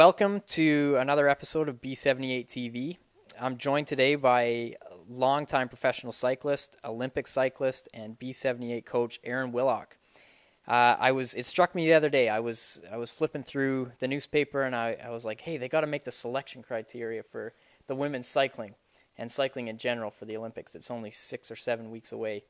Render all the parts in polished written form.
welcome to another episode of B78 TV. I'm joined today by a longtime professional cyclist, Olympic cyclist, and B78 coach Erinne Willock. It struck me the other day. I was flipping through the newspaper and I was like, hey, they got to make the selection criteria for the women's cycling and cycling in general for the Olympics. It's only 6 or 7 weeks away.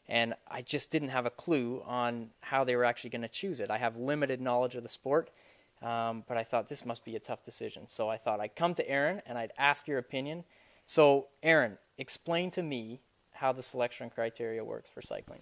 And I just didn't have a clue on how they were actually going to choose it. I have limited knowledge of the sport, but I thought this must be a tough decision. So I thought I'd come to Erinne and I'd ask your opinion. So Erinne, explain to me how the selection criteria works for cycling.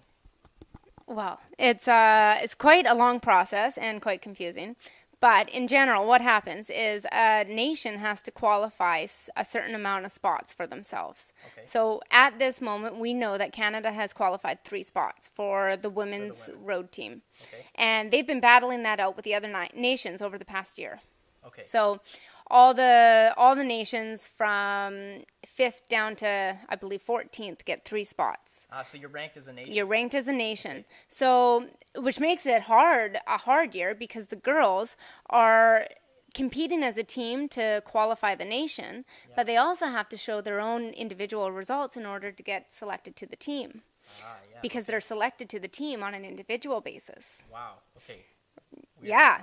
Well, it's quite a long process and quite confusing. But in general, what happens is a nation has to qualify a certain amount of spots for themselves. Okay. So at this moment, we know that Canada has qualified 3 spots for the women's road team. Okay. And they've been battling that out with the other nations over the past year. Okay. So all the nations from 5th down to, I believe, 14th get 3 spots. So you're ranked as a nation? You're ranked as a nation. Okay. So, which makes it a hard year because the girls are competing as a team to qualify the nation, but they also have to show their own individual results in order to get selected to the team. Because they're selected to the team on an individual basis. Wow, okay. Weird. Yeah.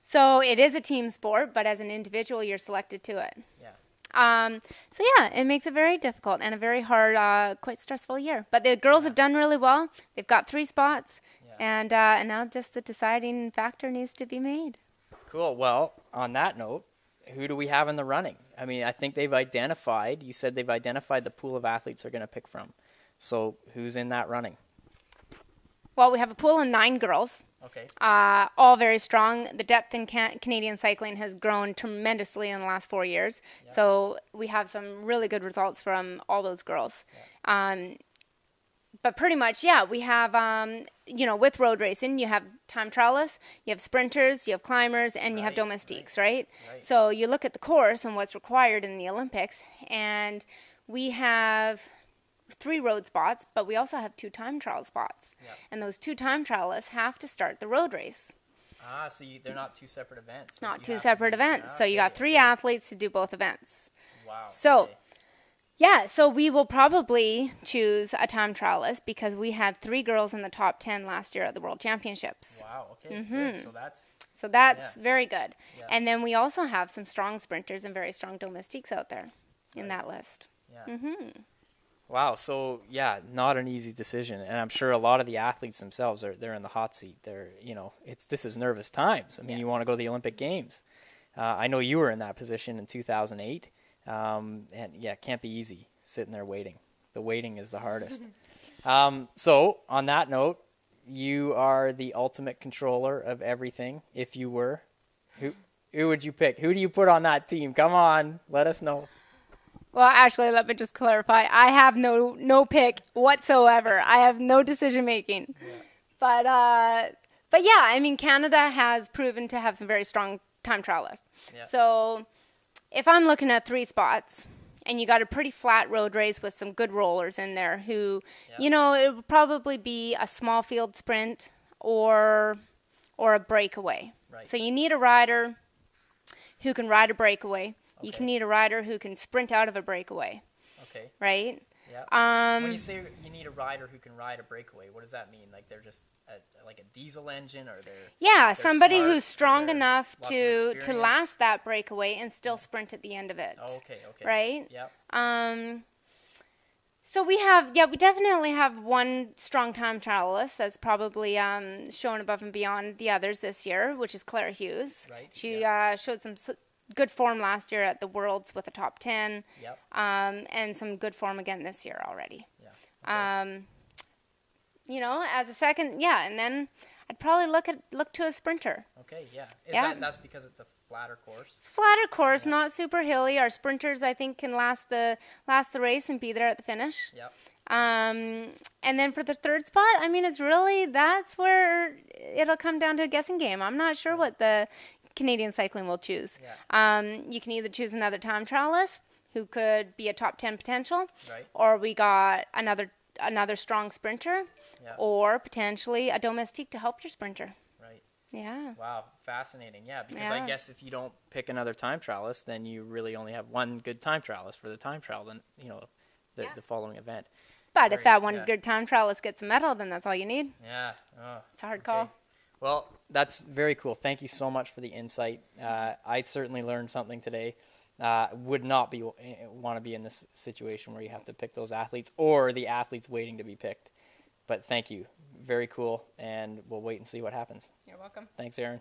So it is a team sport, but as an individual, you're selected to it. So it makes it very difficult and a very hard, quite stressful year. But the girls have done really well. They've got 3 spots, and now just the deciding factor needs to be made. Cool. Well, on that note, who do we have in the running? I mean, I think you said they've identified the pool of athletes they're going to pick from. So who's in that running? Well, we have a pool of 9 girls. Okay. All very strong. The depth in Canadian cycling has grown tremendously in the last 4 years. Yeah. So we have some really good results from all those girls. Yeah. But pretty much, we have, with road racing, you have time trialists, you have sprinters, you have climbers, and you have domestiques, right? So you look at the course and what's required in the Olympics, and we have 3 road spots, but we also have 2 time trial spots. Yep. And those 2 time trialists have to start the road race. So they're not 2 separate events. Not 2 separate events. So you got 3 athletes to do both events. Wow. So, so we will probably choose a time trialist because we had 3 girls in the top 10 last year at the World Championships. Wow, okay, good. So that's very good. Yeah. And then we also have some strong sprinters and very strong domestiques out there in that list. Yeah. Mm-hmm. Wow, so not an easy decision, and I'm sure a lot of the athletes themselves they're in the hot seat. This is nervous times. I mean, You want to go to the Olympic Games. I know you were in that position in 2008, and it can't be easy sitting there waiting. The waiting is the hardest. So on that note, you are the ultimate controller of everything. If you were, who would you pick? Who do you put on that team? Come on, let us know. Well, actually, let me just clarify. I have no pick whatsoever. I have no decision making. Yeah. But I mean, Canada has proven to have some very strong time trialists. Yeah. So if I'm looking at 3 spots, and you got a pretty flat road race with some good rollers in there, who, it would probably be a small field sprint or a breakaway. Right. So you need a rider who can ride a breakaway. Okay. You can need a rider who can sprint out of a breakaway. Okay. Right? Yeah. When you say you need a rider who can ride a breakaway, what does that mean? Like they're just like a diesel engine, or they're somebody who's strong enough to last that breakaway and still sprint at the end of it. Oh, okay. Right? Yeah. So we definitely have one strong time trialist that's probably shown above and beyond the others this year, which is Claire Hughes. Right. She showed some good form last year at the Worlds with a top 10, and some good form again this year already. Yeah. Okay. As a second, and then I'd probably look to a sprinter. Okay, that's because it's a flatter course? Flatter course, not super hilly. Our sprinters, I think, can last the race and be there at the finish. Yep. And then for the 3rd spot, I mean, that's where it'll come down to a guessing game. I'm not sure what the Canadian cycling will choose. Yeah. You can either choose another time trialist who could be a top 10 potential, or we got another strong sprinter, or potentially a domestique to help your sprinter. Right. Yeah. Wow, fascinating. Yeah, because Yeah. I guess if you don't pick another time trialist, then you really only have one good time trialist for the time trial, then, the following event. But if that one good time trialist gets a medal, then that's all you need. Yeah. Oh, it's a hard call. Well, that's very cool. Thank you so much for the insight. I certainly learned something today. Would not want to be in this situation where you have to pick those athletes or the athletes waiting to be picked. But thank you. Very cool. And we'll wait and see what happens. You're welcome. Thanks, Aaron.